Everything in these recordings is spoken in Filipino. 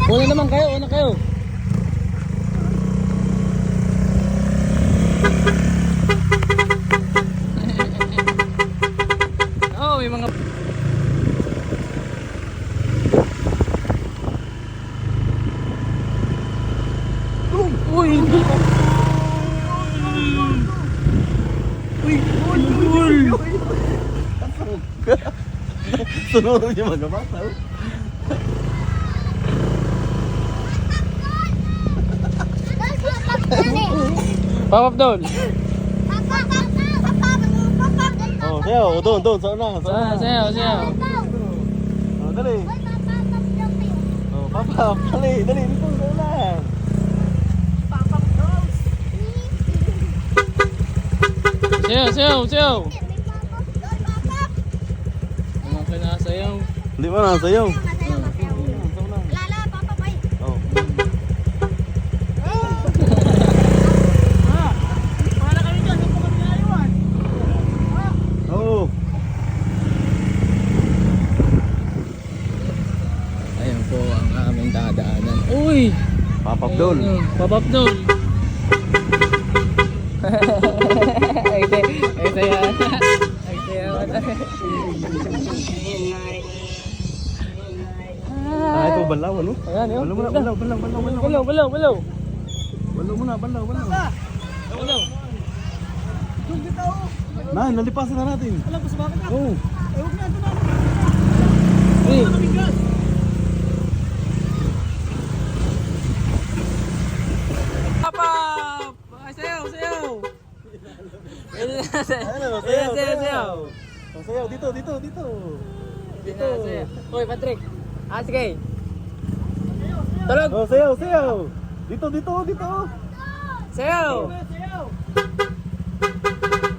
Una naman kayo, una kayo. Oh, may mga uy, Sunod niya magabasa. Pop-up doon. Oh, sayaw, doon, sana. Sayaw. Oh, dali. Oh, papa, dali, dito na. Sayaw. Okay na, sayaw. Hindi mo na, sayaw. Oh. Oh. Ayan po ang aming dadaanan. Uy! Pop-up doon. Pop-up doon. Ay, saya. Ah, ito balaw, ano? Ayan, yun. Balaw muna. Balaw. Balaw. Nah, nalipasan na natin. Alam ko sa bakit na. Oh. Huwag na, ito na. Uy! Papa! Sayaw! Sayaw. Oh, sayaw, dito. Uy, Patrick! Sige! Tulog! Oh, sayaw. Dito. Sayaw!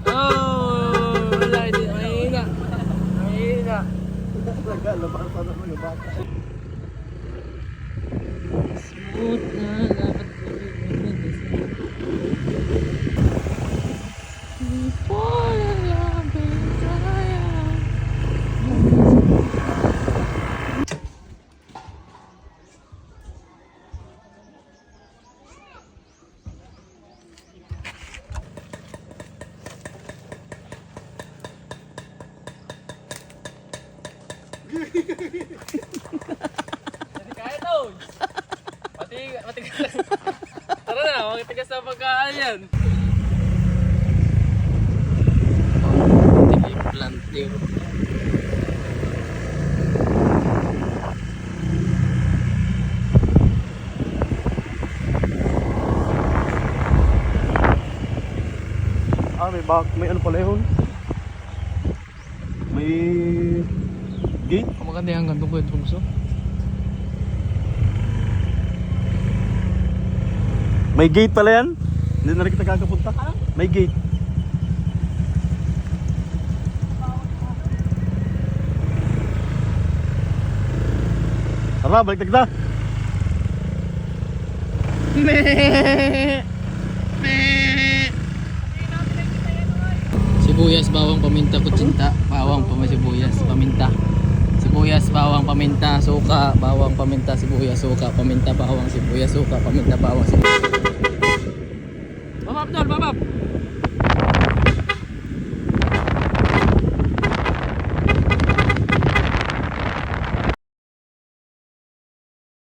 Oh! Wala, mahina. Labasan na mga bata. Smooth na lakad ko. Kaya to. Matigas. Tara na, matigas na pagkaan yan. Planting. Ah, may ano pala yun? May gate? Maganda yung ganito ko yung tungso. May gate pala yan? Hindi na rin kita kakapunta? May gate. Tara, balik na kita. Sibuyas, bawang, paminta, kutsinta. Sibuyas, paminta. Sibuyas, bawang, paminta, suka, bawang, paminta, sibuyas, suka, paminta, bawang, sibuyas, suka, paminta, bawang, sibuyas.